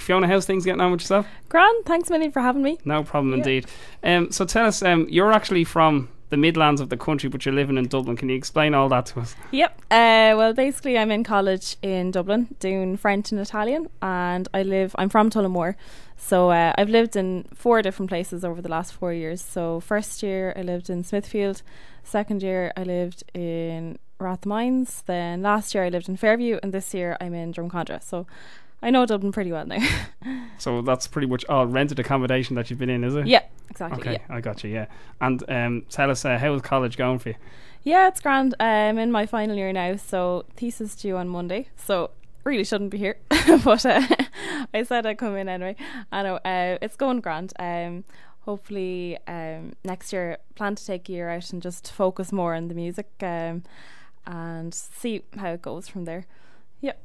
Fiona, how's things getting on with yourself? Grand, thanks a million for having me. No problem indeed. So tell us, you're actually from the Midlands of the country, but you're living in Dublin. Can you explain all that to us? Yep. Well, basically, I'm in college in Dublin doing French and Italian, and I'm from Tullamore. So I've lived in 4 different places over the last 4 years. So first year I lived in Smithfield, second year I lived in Rathmines, then last year I lived in Fairview, and this year I'm in Drumcondra. So I know Dublin pretty well now. So that's pretty much all rented accommodation that you've been in, is it? Yeah, exactly. Okay, yeah. I got you, yeah. And tell us, how is college going for you? Yeah, it's grand. I'm in my final year now, so thesis due on Monday. So really shouldn't be here, but I said I'd come in anyway. I know, it's going grand. Hopefully next year plan to take a year out and just focus more on the music and see how it goes from there. Yep.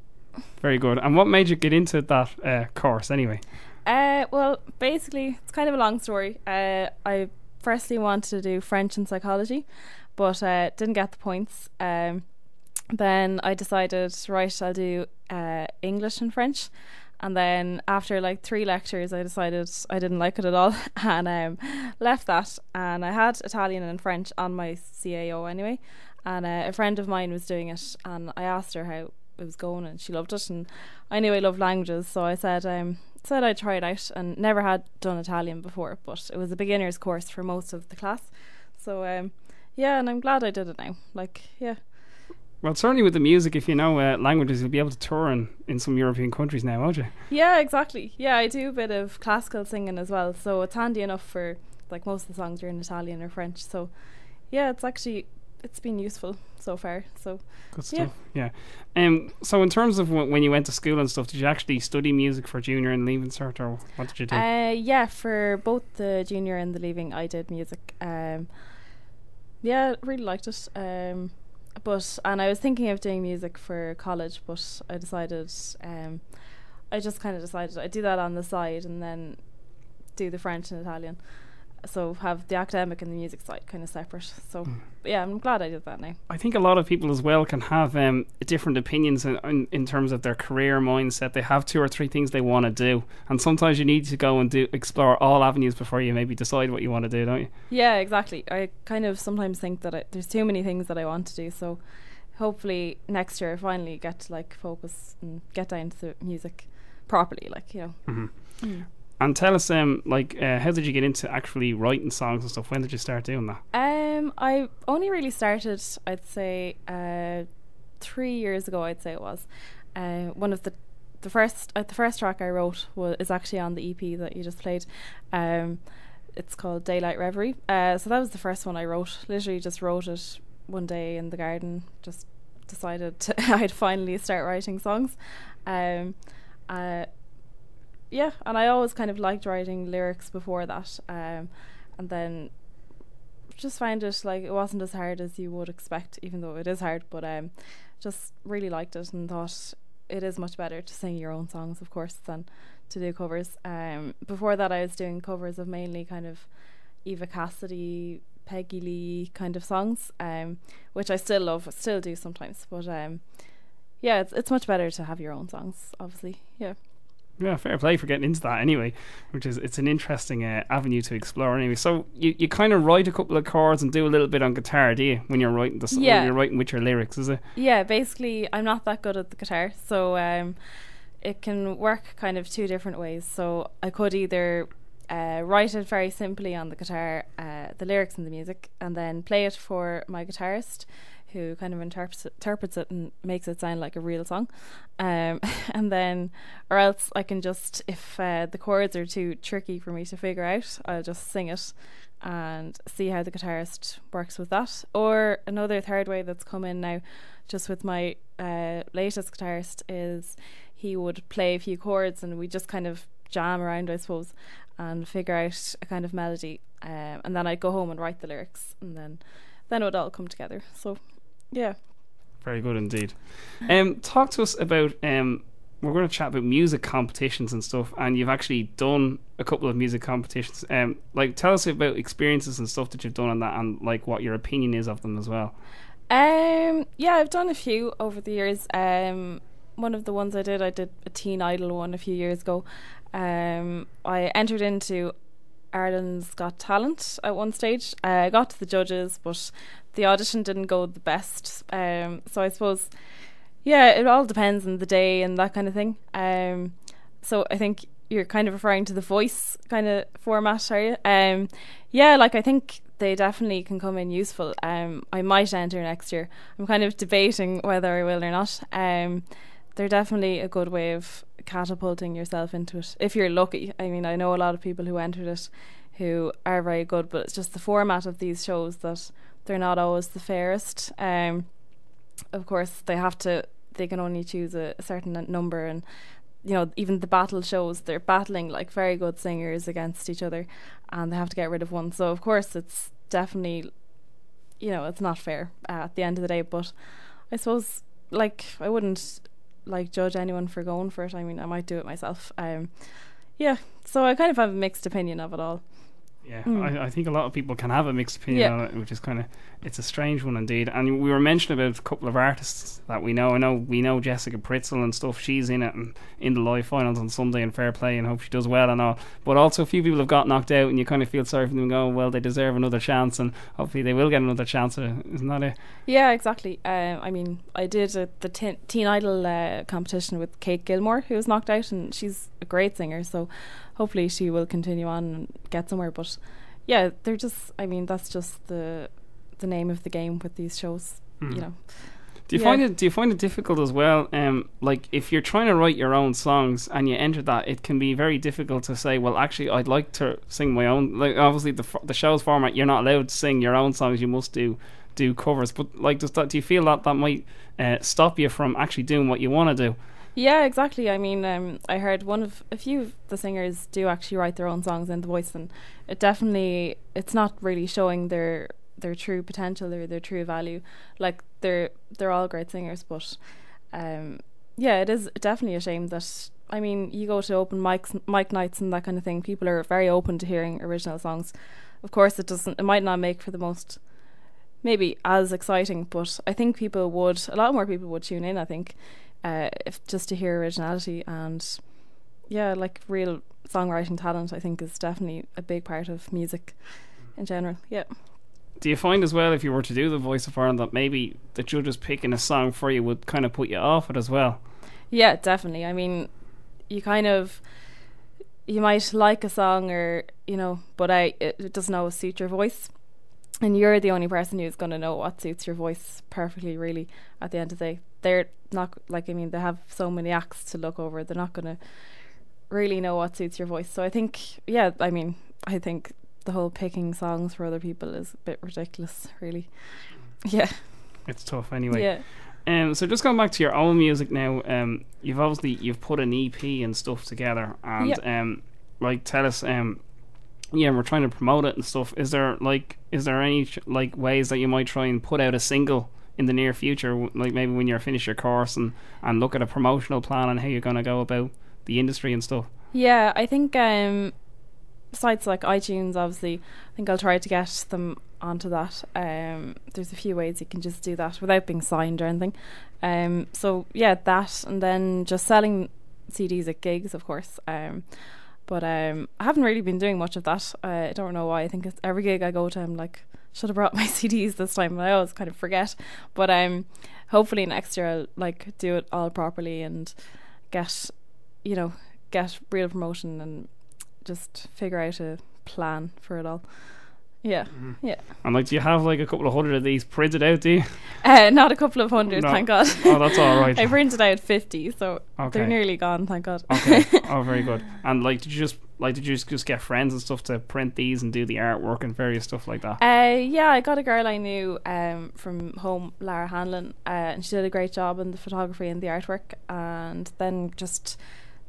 Very good. And what made you get into that course anyway? Well, basically it's kind of a long story. I firstly wanted to do French and psychology, but didn't get the points. Then I decided, right, I'll do English and French. And then after like 3 lectures, I decided I didn't like it at all and left that. And I had Italian and French on my CAO anyway. And a friend of mine was doing it, and I asked her how it was going, and she loved it. And I knew I loved languages, so I said I'd try it out, and never had done Italian before, but it was a beginner's course for most of the class. So yeah, and I'm glad I did it now. Like, yeah. Well, certainly with the music, if you know languages, you'll be able to tour in some European countries now, won't you? Yeah, exactly. Yeah, I do a bit of classical singing as well, so it's handy enough for like most of the songs are in Italian or French. So yeah, it's been useful so far. So good stuff. Yeah. So in terms of when you went to school and stuff, did you actually study music for junior and leaving cert, or what did you do? Yeah, for both the junior and the leaving, I did music. Yeah, really liked it. And I was thinking of doing music for college, but I decided I'd do that on the side and then do the French and Italian. So have the academic and the music side kind of separate. So yeah, I'm glad I did that now. I think a lot of people as well can have different opinions in terms of their career mindset. They have 2 or 3 things they want to do, and sometimes you need to go and explore all avenues before you maybe decide what you want to do, don't you? Yeah, exactly. I kind of sometimes think that there's too many things that I want to do, so hopefully next year I finally get to like focus and get down to the music properly, like, you know. Mm-hmm. Mm. And tell us, how did you get into actually writing songs and stuff? When did you start doing that? I only really started, I'd say, 3 years ago. I'd say it was. One of the first track I wrote is actually on the EP that you just played. It's called Daylight Reverie. So that was the first one I wrote. Literally just wrote it one day in the garden. Just decided I'd finally start writing songs. Yeah, and I always kind of liked writing lyrics before that, and then just find it like it wasn't as hard as you would expect, even though it is hard, but just really liked it and thought it is much better to sing your own songs, of course, than to do covers. Before that I was doing covers of mainly kind of Eva Cassidy, Peggy Lee kind of songs, which I still love, still do sometimes, but yeah, it's much better to have your own songs, obviously. Yeah, fair play for getting into that anyway, it's an interesting avenue to explore anyway. So you kind of write a couple of chords and do a little bit on guitar, do you, when you're writing the song? When you're writing with your lyrics, is it? Yeah, basically I'm not that good at the guitar, so it can work kind of 2 different ways. So I could either write it very simply on the guitar, the lyrics and the music, and then play it for my guitarist, who kind of interprets it and makes it sound like a real song, and then, or else I can just, if the chords are too tricky for me to figure out, I'll just sing it and see how the guitarist works with that. Or another third way that's come in now, just with my latest guitarist, is he would play a few chords and we just kind of jam around, I suppose, and figure out a kind of melody, and then I'd go home and write the lyrics, and then it would all come together. So yeah. Very good indeed. Talk to us about, we're going to chat about music competitions and stuff, and you've actually done a couple of music competitions. Tell us about experiences and stuff that you've done on that, and like what your opinion is of them as well. Yeah, I've done a few over the years. one of the ones I did a Teen Idol one a few years ago. I entered into Ireland's Got Talent at one stage. I got to the judges, but the audition didn't go the best. So I suppose, yeah, it all depends on the day and that kind of thing. So I think you're kind of referring to the Voice kind of format, are you? Yeah, like I think they definitely can come in useful. I might enter next year. I'm kind of debating whether I will or not. They're definitely a good way of catapulting yourself into it if you're lucky. I mean, I know a lot of people who entered it who are very good, but it's just the format of these shows that they're not always the fairest. Of course, they can only choose a certain number, and you know, even the battle shows, they're battling like very good singers against each other, and they have to get rid of one. So of course it's definitely, you know, it's not fair at the end of the day. But I suppose, like, I wouldn't like judge anyone for going for it. I mean, I might do it myself. Yeah, so I kind of have a mixed opinion of it all. Yeah, I think a lot of people can have a mixed opinion on it, which is kind of, it's a strange one indeed. And we were mentioning about a couple of artists that we know. We know Jessica Pritzl and stuff. She's in it and in the live finals on Sunday, and fair play, and hope she does well and all. But also a few people have got knocked out, and you kind of feel sorry for them and go, well, they deserve another chance, and hopefully they will get another chance. Isn't that it? Yeah, exactly. I mean, I did the Teen Idol competition with Kate Gilmore, who was knocked out, and she's a great singer, so hopefully she will continue on and get somewhere. But yeah, they're just, I mean, that's just the name of the game with these shows, you know. Do you find it difficult as well? Like if you're trying to write your own songs and you enter that, it can be very difficult to say, well, actually, I'd like to sing my own. Like obviously the show's format, you're not allowed to sing your own songs. You must do covers. But like, do you feel that might stop you from actually doing what you want to do? Yeah, exactly. I mean, I heard a few of the singers do actually write their own songs in The Voice, and it's not really showing their true potential or their true value. Like they're all great singers, but yeah, it is definitely a shame that, I mean, you go to open mic nights and that kind of thing, people are very open to hearing original songs. Of course, it might not make for the most, maybe as exciting, but I think a lot more people would tune in, I think. If just to hear originality, and yeah, like real songwriting talent, I think is definitely a big part of music in general. Yeah. Do you find as well, if you were to do the Voice of Ireland, that maybe the judges picking a song for you would kind of put you off it as well? Yeah, definitely. I mean, you might like a song, or you know, but it doesn't always suit your voice. And you're the only person who's going to know what suits your voice perfectly, really, at the end of the day. They're not, like, I mean, they have so many acts to look over. They're not going to really know what suits your voice. So I think, yeah, I mean, I think the whole picking songs for other people is a bit ridiculous, really. Yeah. It's tough anyway. Yeah. So just going back to your own music now, you've put an EP and stuff together, and like, tell us, we're trying to promote it and stuff. Is there any like ways that you might try and put out a single in the near future, like maybe when you're finished your course, and look at a promotional plan on how you're going to go about the industry and stuff? Yeah, I think sites like iTunes, obviously, I think I'll try to get them onto that. There's a few ways you can just do that without being signed or anything. So yeah, that, and then just selling CDs at gigs, of course. But I haven't really been doing much of that. I don't know why. I think every gig I go to, I'm like, should have brought my CDs this time. I always kind of forget. But hopefully next year I'll like do it all properly and get real promotion and just figure out a plan for it all. Yeah. Yeah. And like, do you have like a couple of hundred of these printed out, do you? Not a couple of hundred, thank God. Oh, that's all right. I printed out 50, so they're nearly gone, thank God. Okay. Oh, very good. And like, did you just get friends and stuff to print these and do the artwork and various stuff like that? Yeah, I got a girl I knew from home, Lara Hanlon, and she did a great job in the photography and the artwork, and then just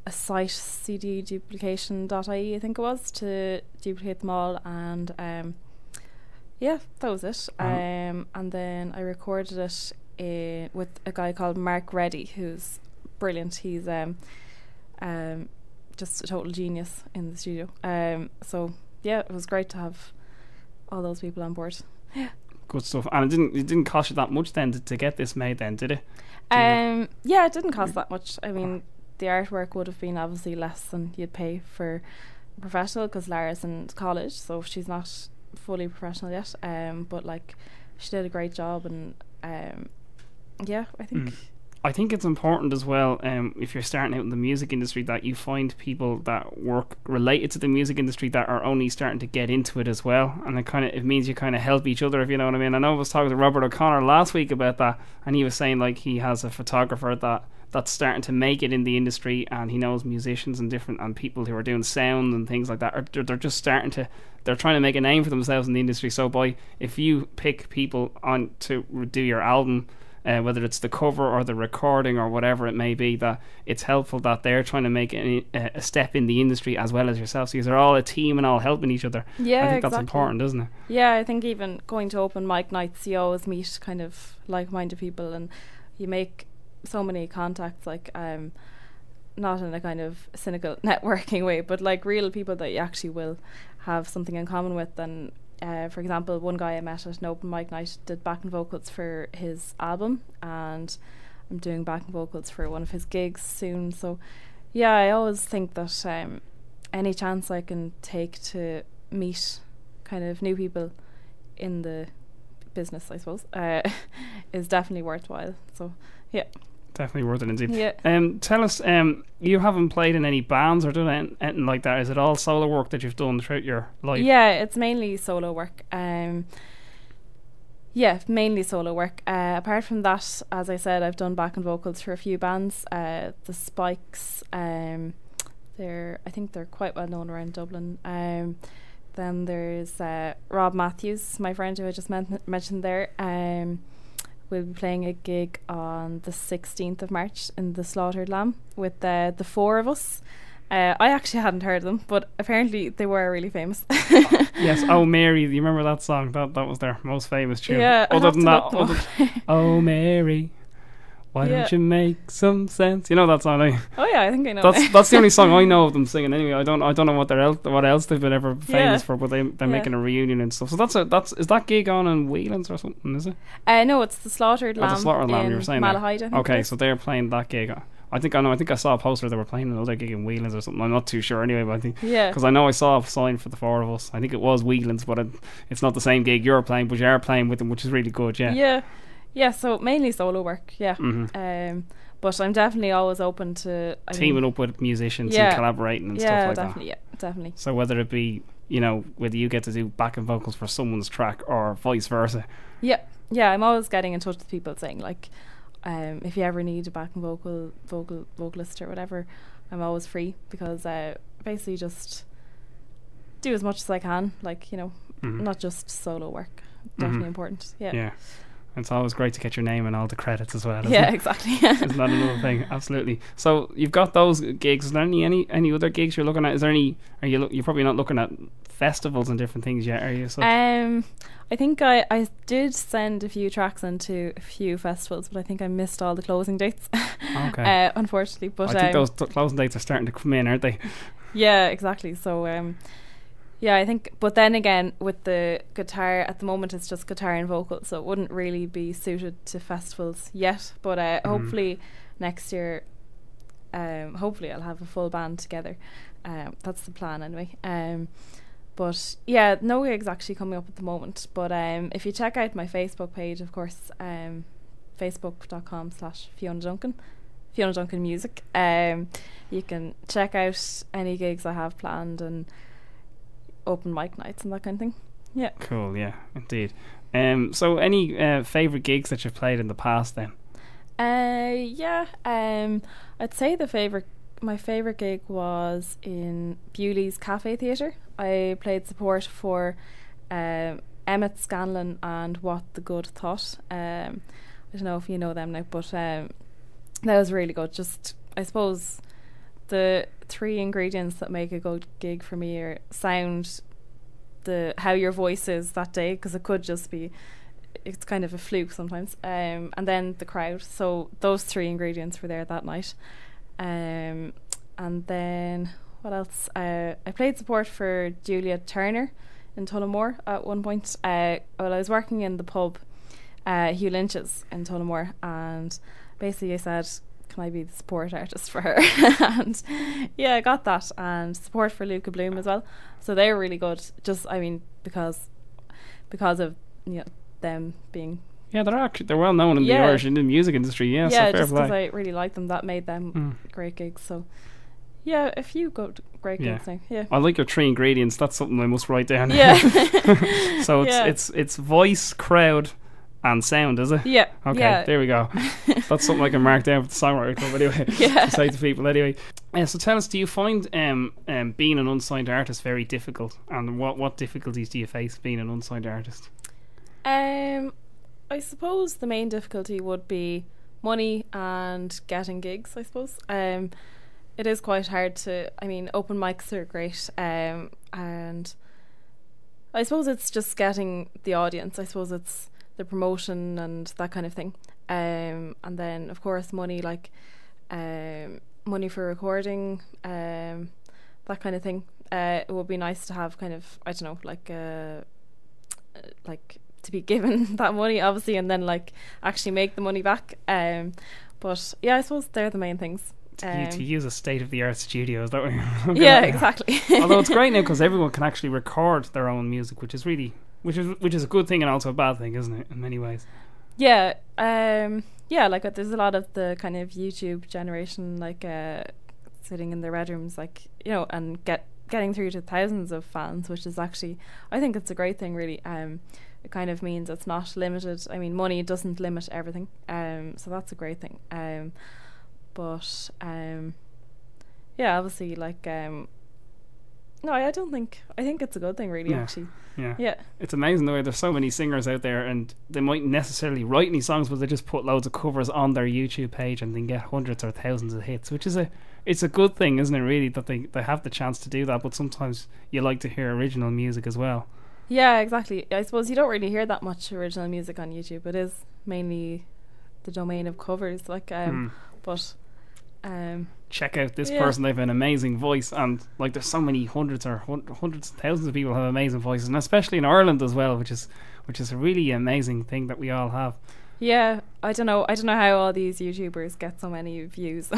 a site, cdduplication.ie, I think it was, to duplicate them all, and yeah, that was it. And then I recorded it with a guy called Mark Reddy, who's brilliant. He's just a total genius in the studio. So yeah, it was great to have all those people on board. Yeah. Good stuff. And it didn't cost you that much then to get this made then, did it? Yeah, it didn't cost that much. I mean, the artwork would have been obviously less than you'd pay for a professional, because Lara's in college, so she's not fully professional yet. But like, she did a great job, and yeah, I think it's important as well, if you're starting out in the music industry, that you find people that work related to the music industry that are only starting to get into it as well, and it means you kind of help each other, if you know what I mean. I know I was talking to Robert O'Connor last week about that, and he was saying like he has a photographer that's starting to make it in the industry, and he knows musicians and people who are doing sound and things like that. They're just they're trying to make a name for themselves in the industry. So if you pick people on to do your album, whether it's the cover or the recording or whatever it may be, that it's helpful that they're trying to make a step in the industry as well as yourself. So they're all a team and all helping each other. Yeah, I think that's important, isn't it? Yeah, I think even going to open mic nights, you always meet kind of like-minded people, and you make so many contacts, like not in a kind of cynical networking way, but like real people that you actually will have something in common with. And for example, one guy I met at an open mic night did backing vocals for his album, and I'm doing backing vocals for one of his gigs soon. So yeah, I always think that any chance I can take to meet kind of new people in the business, I suppose, is definitely worthwhile. So yeah, definitely worth it indeed. Yeah. Tell us, you haven't played in any bands or done anything like that. Is it all solo work that you've done throughout your life? Yeah, it's mainly solo work. Yeah, mainly solo work. Apart from that, as I said, I've done backing vocals for a few bands. The Spikes, I think they're quite well known around Dublin. Then there's Rob Matthews, my friend who I just mentioned there. We'll be playing a gig on the 16th of March in the Slaughtered Lamb with the four of us. I actually hadn't heard of them, but apparently they were really famous. Yes, Oh Mary, you remember that song? That was their most famous tune. Yeah, other than that, Oh Mary, why don't you make some sense? You know that song, eh? Oh yeah, I think I know. That's the only song I know of them singing. Anyway, I don't know what else they've been ever famous for, but they're making a reunion and stuff. So is that gig on in Whelan's or something? Is it? No, it's the Slaughtered Lamb. The Slaughtered Lamb. You were saying Malahide. Okay, so they're playing that gig. I think I saw a poster they were playing another gig in Whelan's or something. I'm not too sure anyway, but I think because I know I saw a sign for the four of us. I think it was Whelan's, but it's not the same gig you're playing, but you are playing with them, which is really good. Yeah, so mainly solo work, yeah. Mm-hmm. But I'm definitely always open to teaming up with musicians and collaborating and stuff like that. Yeah, definitely. So whether it be, whether you get to do backing vocals for someone's track or vice versa. Yeah, I'm always getting in touch with people saying like, if you ever need a backing vocalist or whatever, I'm always free, because basically just do as much as I can, like, not just solo work. Definitely important. Yeah. It's always great to get your name and all the credits as well, isn't it? Exactly. Isn't that another thing? Absolutely. So you've got those gigs. Is there any other gigs you're looking at? Is there any? You're probably not looking at festivals and different things yet, are you? So I think I did send a few tracks into a few festivals, but I think I missed all the closing dates. Okay. Unfortunately, but I think those closing dates are starting to come in, aren't they? Yeah, exactly. So yeah, I think, but then again, with the guitar, at the moment it's just guitar and vocals, so it wouldn't really be suited to festivals yet. But hopefully next year, hopefully I'll have a full band together. That's the plan anyway. But yeah, no gigs actually coming up at the moment. But if you check out my Facebook page, of course, facebook.com/Fiona Dunkin, Fiona Dunkin Music, you can check out any gigs I have planned and open mic nights and that kind of thing. Yeah. Cool. Yeah, indeed. So any favourite gigs that you've played in the past then? Yeah. I'd say my favourite gig was in Bewley's Cafe Theatre. I played support for Emmett Scanlon and What the Good Thought. I don't know if you know them now, but that was really good. Just, I suppose, the three ingredients that make a good gig for me are sound, how your voice is that day, because it could just be, it's kind of a fluke sometimes, and then the crowd. So those three ingredients were there that night. And then what else? I played support for Julia Turner in Tullamore at one point. Well, I was working in the pub, Hugh Lynch's in Tullamore, and basically I said, can I be the support artist for her? And yeah, I got that, and support for Luca Bloom as well. So they were really good. Just, I mean, because of, you know, them being, Yeah, they're well known in the Irish in the music industry. Yeah, so fair just because play. I really like them, that made them great gigs. So yeah, a few great gigs now. Yeah, I like your 3 ingredients. That's something I must write down. Yeah. So it's voice, crowd, and sound, is it? Yeah. Okay, yeah. there we go. That's something I can mark down for the songwriter club anyway. Yeah. To say to people anyway. So tell us, do you find being an unsigned artist very difficult? And what difficulties do you face being an unsigned artist? I suppose the main difficulty would be money and getting gigs, I suppose. It is quite hard to, I mean, open mics are great, and I suppose it's just getting the audience. I suppose it's the promotion and that kind of thing. And then, of course, money, like money for recording, that kind of thing. It would be nice to have kind of, I don't know, like to be given that money, obviously, and then like actually make the money back. But yeah, I suppose they're the main things. To use a state-of-the-art studio, is that what you're yeah, exactly. Although it's great now because everyone can actually record their own music, which is a good thing and also a bad thing, isn't it, in many ways? Yeah, like there's a lot of the kind of YouTube generation, like sitting in their bedrooms, like, you know, and getting through to thousands of fans, which is actually, I think it's a great thing, really. It kind of means it's not limited. I mean, money doesn't limit everything, so that's a great thing. But yeah, obviously, like no, I think it's a good thing, really. Actually, yeah, it's amazing the way there's so many singers out there, and they mightn't necessarily write any songs, but they just put loads of covers on their YouTube page and then get hundreds or thousands of hits, which is it's a good thing, isn't it, really, that they have the chance to do that. But sometimes you like to hear original music as well. Yeah, exactly. I suppose you don't really hear that much original music on YouTube. It is mainly the domain of covers, like but check out this person, they have an amazing voice, and like there's so many hundreds of thousands of people have amazing voices, and especially in Ireland as well, which is a really amazing thing that we all have. Yeah, I don't know how all these YouTubers get so many views.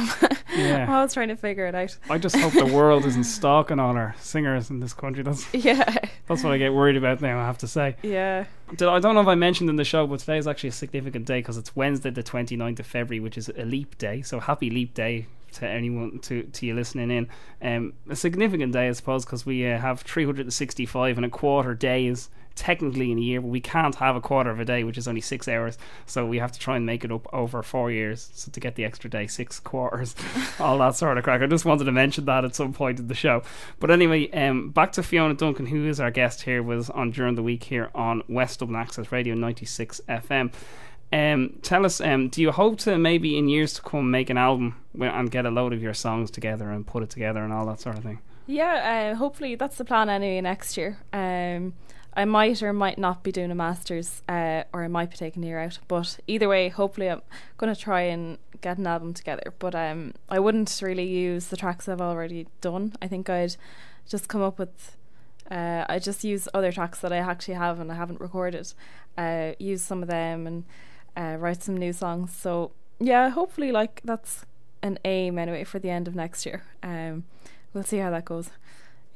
Yeah, I was trying to figure it out. I just hope the world isn't stalking all our singers in this country. That's what I get worried about now, I have to say. Yeah. I don't know if I mentioned in the show, but today is actually a significant day because it's Wednesday the 29th of February, which is a leap day, so happy leap day to anyone, to you listening in. A significant day, I suppose, because we have 365 and a quarter days technically in a year, but we can't have a quarter of a day, which is only 6 hours, so we have to try and make it up over 4 years, so to get the extra day, 6 quarters, all that sort of crack. I just wanted to mention that at some point in the show. But anyway, back to Fiona Dunkin, who is our guest here, was on during the week here on West Dublin Access Radio 96 FM. Tell us, do you hope to maybe in years to come make an album and get a load of your songs together and put it together and all that sort of thing? Yeah, hopefully that's the plan anyway next year. I might or might not be doing a master's, or I might be taking a year out, but either way, hopefully I'm going to try and get an album together. But I wouldn't really use the tracks I've already done. I think I'd just come up with I just use other tracks that I actually have and I haven't recorded, use some of them and write some new songs. So yeah, hopefully like that's an aim anyway for the end of next year. We'll see how that goes.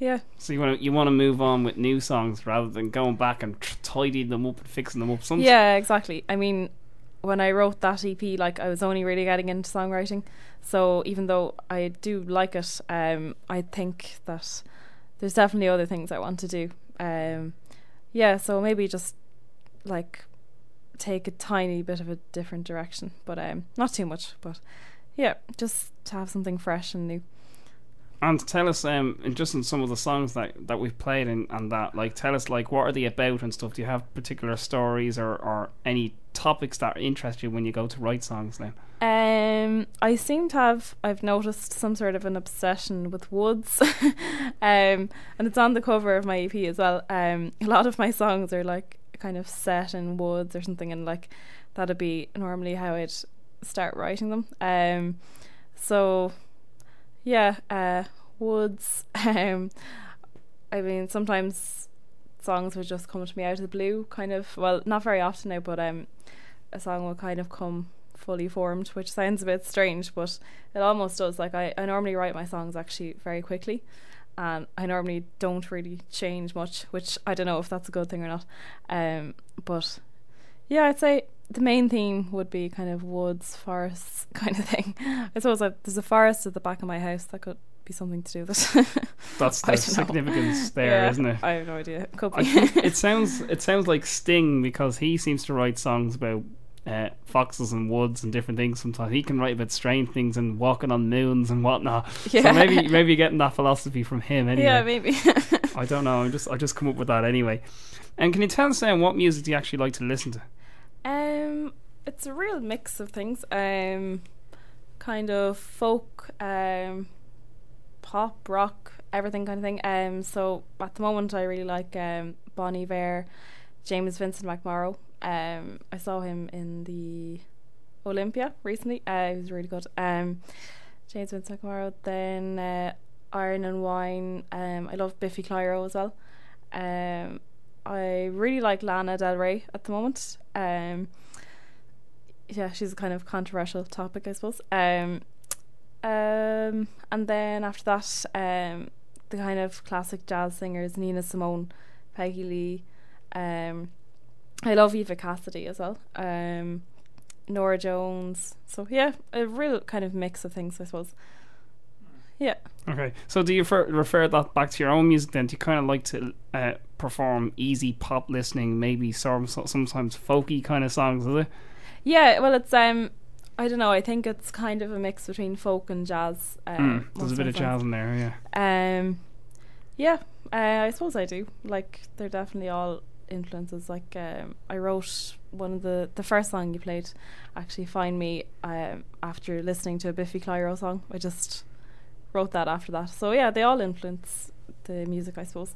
Yeah. So you want to move on with new songs rather than going back and tidying them up and fixing them up. Yeah, exactly. I mean, when I wrote that EP, like I was only really getting into songwriting. So even though I do like it, I think that there's definitely other things I want to do. Yeah, so maybe just like take a tiny bit of a different direction, but not too much. But yeah, just to have something fresh and new. And tell us, just in some of the songs that we've played and that, like, tell us, like, what are they about and stuff? Do you have particular stories or any topics that interest you when you go to write songs then? I seem to have, I've noticed some sort of an obsession with woods. And it's on the cover of my EP as well. A lot of my songs are like kind of set in woods or something, and like that'd be normally how I'd start writing them. So yeah, woods. I mean, sometimes songs would just come to me out of the blue, kind of. Well, not very often now, but a song will kind of come fully formed, which sounds a bit strange, but it almost does. Like I normally write my songs actually very quickly, and I normally don't really change much, which I don't know if that's a good thing or not. But yeah, I'd say the main theme would be kind of woods, forests kind of thing. I suppose there's a forest at the back of my house. That could be something to do with it. That's the significance there, yeah, isn't it? I have no idea. It could be. I think it sounds like Sting, because he seems to write songs about foxes and woods and different things. Sometimes he can write about strange things and walking on moons and whatnot. Yeah. So maybe you're getting that philosophy from him anyway. Yeah, maybe. I don't know. I just come up with that anyway. And can you tell us what music do you actually like to listen to? It's a real mix of things. Kind of folk, pop, rock, everything kind of thing. So at the moment I really like Bon Iver, James Vincent McMorrow. I saw him in the Olympia recently. He was really good. James Vincent McMorrow. Then Iron and Wine. I love Biffy Clyro as well. I really like Lana Del Rey at the moment. Yeah, she's a kind of controversial topic, I suppose. And then after that, the kind of classic jazz singers, Nina Simone, Peggy Lee. I love Eva Cassidy as well. Nora Jones. So yeah, a real kind of mix of things, I suppose. Yeah. Okay. So do you refer that back to your own music then? Do you kind of like to perform easy pop listening, maybe sometimes folky kind of songs, is it? Yeah, well, it's I don't know, I think it's kind of a mix between folk and jazz. There's a bit of jazz in there, yeah. Yeah, I suppose I do. Like, they're definitely all influences. Like, I wrote one of the first song you played, actually, Find Me, after listening to a Biffy Clyro song. I just wrote that after that. So yeah, they all influence the music, I suppose.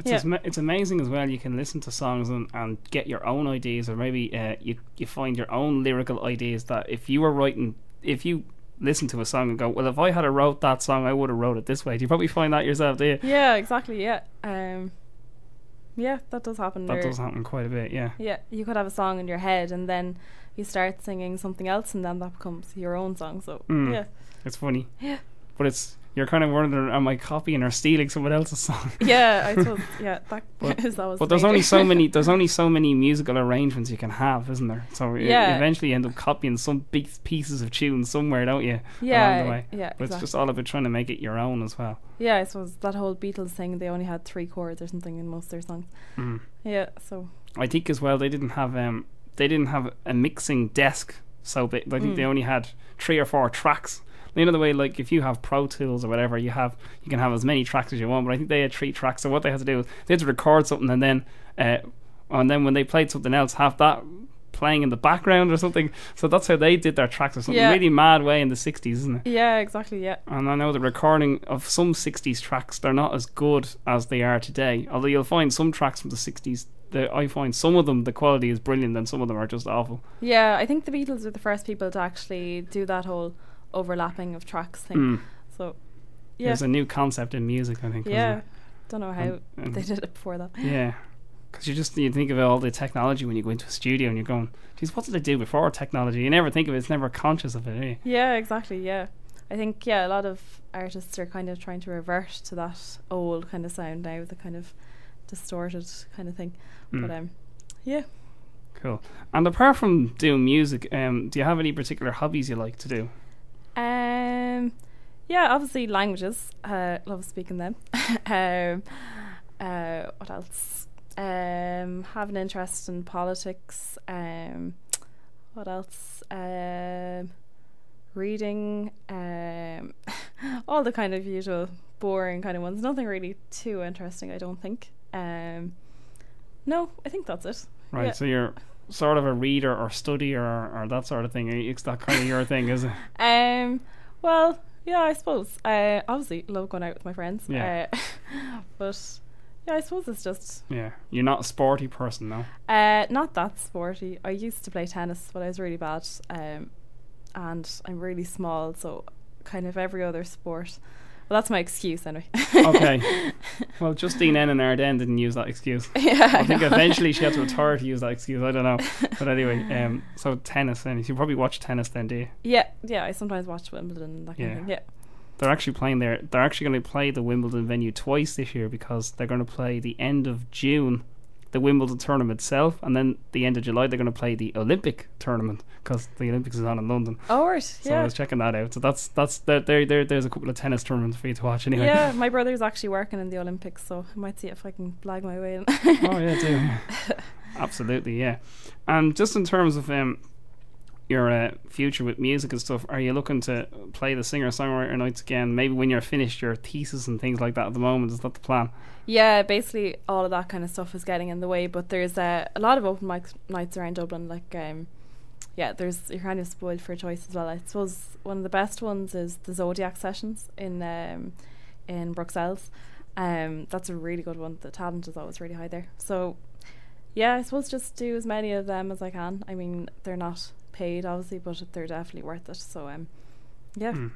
It's amazing as well. You can listen to songs and get your own ideas, or maybe you find your own lyrical ideas that if you listen to a song and go, well, if I had wrote that song, I would have wrote it this way. Do you probably find that yourself, do you? Yeah, exactly. Yeah. Yeah, that does happen. That does happen quite a bit. Yeah. Yeah, you could have a song in your head and then you start singing something else, and then that becomes your own song. So yeah, it's funny. Yeah. But you're kind of wondering, am I copying or stealing someone else's song? Yeah, I suppose. Yeah, but there's only so many musical arrangements you can have, isn't there? So you eventually end up copying some big pieces of tunes somewhere, don't you? Yeah, along the way. Yeah. But it's just all about trying to make it your own as well. Yeah, I suppose that whole Beatles thing, they only had 3 chords or something in most of their songs. Yeah, so I think as well they didn't have a mixing desk so big. I think they only had 3 or 4 tracks. You know the way, like, if you have Pro Tools or whatever, you can have as many tracks as you want, but I think they had 3 tracks. So what they had to do is they had to record something, and then when they played something else, have that playing in the background or something. So that's how they did their tracks, or something really mad way in the 60s, isn't it? Yeah, exactly. Yeah. And I know the recording of some 60s tracks, they're not as good as they are today. Although you'll find some tracks from the 60s, I find some of them the quality is brilliant, and some of them are just awful. Yeah, I think the Beatles were the first people to actually do that whole overlapping of tracks thing. So yeah, there's a new concept in music, I think. Yeah, don't know how they did it before that. Yeah, because you think of all the technology when you go into a studio and you're going, geez, what did they do before technology? You never think of it, it's never conscious of it, eh? Yeah, exactly. Yeah, I think a lot of artists are kind of trying to revert to that old kind of sound now, the kind of distorted kind of thing. But yeah. Cool. And apart from doing music, do you have any particular hobbies you like to do? Yeah, obviously languages. Love speaking them. What else? Have an interest in politics. What else? Reading. All the kind of usual boring kind of ones. Nothing really too interesting, I don't think. No, I think that's it. Right, so you're sort of a reader or studier or that sort of thing. It's that kind of your thing, is it? Well, yeah, I suppose. Obviously love going out with my friends. Yeah. But yeah, I suppose it's just... Yeah. You're not a sporty person, no? Not that sporty. I used to play tennis, but I was really bad. And I'm really small, so kind of every other sport Well, that's my excuse anyway. Okay. Well, Justine N in Ardennes didn't use that excuse. Yeah, I think eventually she had to retire to use that excuse. I don't know. But anyway, so tennis then. You probably watch tennis then, do you? Yeah, I sometimes watch Wimbledon and that kind of thing. Yeah. They're actually playing there. They're actually going to play the Wimbledon venue twice this year because they're going to play the end of June, the Wimbledon tournament itself, and then the end of July they're going to play the Olympic tournament because the Olympics is on in London. Oh, right. So I was checking that out. So that's there's a couple of tennis tournaments for you to watch anyway. Yeah, my brother's actually working in the Olympics, so I might see if I can blag my way in. Oh yeah, do. Absolutely, yeah. And just in terms of your future with music and stuff, are you looking to play the singer-songwriter nights again? Maybe when you're finished your thesis and things like that at the moment, is that the plan? Yeah, basically all of that kind of stuff is getting in the way, but there's a lot of open mic nights around Dublin, like there's, you're kind of spoiled for choice as well. I suppose one of the best ones is the Zodiac sessions in Bruxelles. That's a really good one. The talent is always really high there, so yeah, I suppose just do as many of them as I can. I mean, they're not paid obviously, but they're definitely worth it, so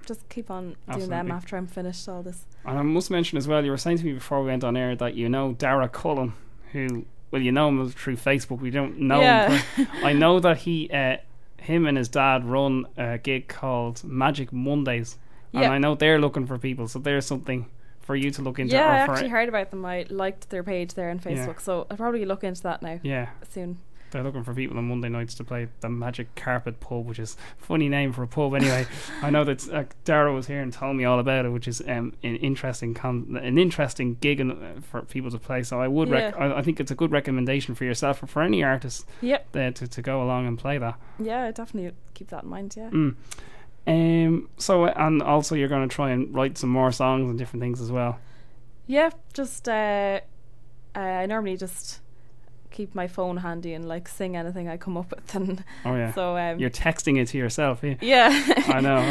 just keep on doing them after I'm finished all this. And I must mention as well, you were saying to me before we went on air that you know Dara Cullen, who, well, you know him through Facebook. We don't know him, but I know that him and his dad run a gig called Magic Mondays, and I know they're looking for people, so there's something for you to look into. I actually heard about them. I liked their page there on Facebook, so I'll probably look into that now soon. They're looking for people on Monday nights to play the Magic Carpet Pub, which is a funny name for a pub anyway. I know that Dara was here and told me all about it, which is an interesting gig for people to play. So I would I think it's a good recommendation for yourself or for any artist to go along and play that. Yeah, I definitely keep that in mind. So and also you're going to try and write some more songs and different things as well. Just I normally just keep my phone handy and like sing anything I come up with, and so you're texting it to yourself. I know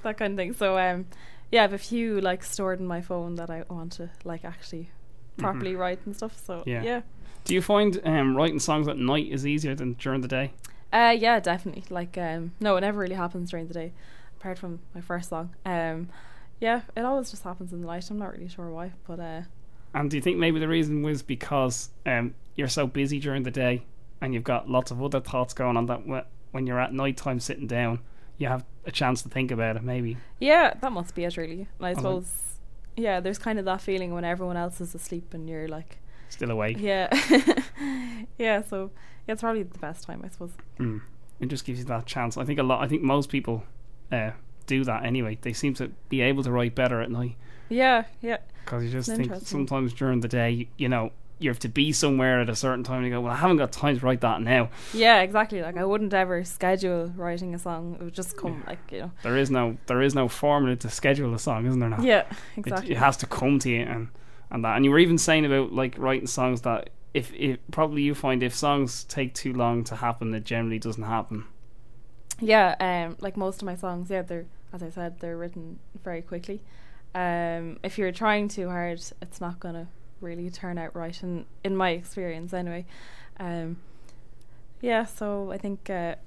that kind of thing. So I have a few like stored in my phone that I want to like actually properly write and stuff. So do you find writing songs at night is easier than during the day? Yeah, definitely. Like no, it never really happens during the day apart from my first song. It always just happens in the night. I'm not really sure why, but and do you think maybe the reason was because you're so busy during the day and you've got lots of other thoughts going on, that when you're at night time sitting down you have a chance to think about it, maybe? That must be it, really. And I suppose there's kind of that feeling when everyone else is asleep and you're like still awake. So it's probably the best time, I suppose. It just gives you that chance. I think most people do that anyway. They seem to be able to write better at night. Because you just think sometimes during the day, you have to be somewhere at a certain time and you go, well, I haven't got time to write that now. Exactly. Like I wouldn't ever schedule writing a song. It would just come there is no formula to schedule a song, isn't there now? Exactly. It has to come to you and that. And you were even saying about like writing songs that if probably you find if songs take too long to happen, it generally doesn't happen. Like most of my songs, they're, as I said, they're written very quickly. If you're trying too hard, it's not gonna really turn out right, in my experience anyway. So I think that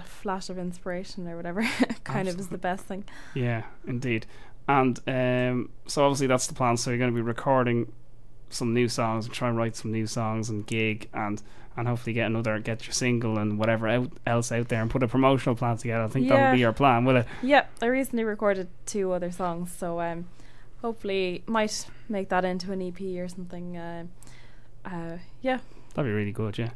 flash of inspiration or whatever kind of is the best thing. Indeed. And so obviously that's the plan. So you're going to be recording some new songs and try and write some new songs and gig and hopefully get your single and whatever else out there and put a promotional plan together. I think that would be your plan, will it? I recently recorded 2 other songs, so hopefully might make that into an EP or something. That'd be really good.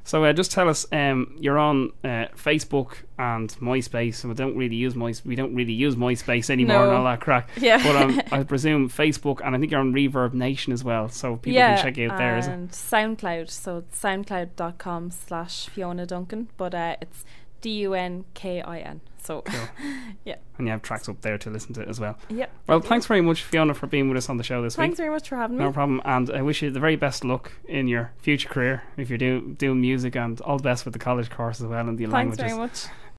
So just tell us, you're on Facebook and MySpace, and we don't really use MySpace anymore and all that crack. But I presume Facebook, and I think you're on Reverb Nation as well, so people can check you out there. And SoundCloud, so it's soundcloud.com/Fiona Dunkin, but it's Dunkin. So cool. And you have tracks up there to listen to as well. Well, thanks very much, Fiona, for being with us on the show this week. Thanks very much for having me. No problem, and I wish you the very best luck in your future career if you're doing music, and all the best with the college course as well and the languages. Thanks very much.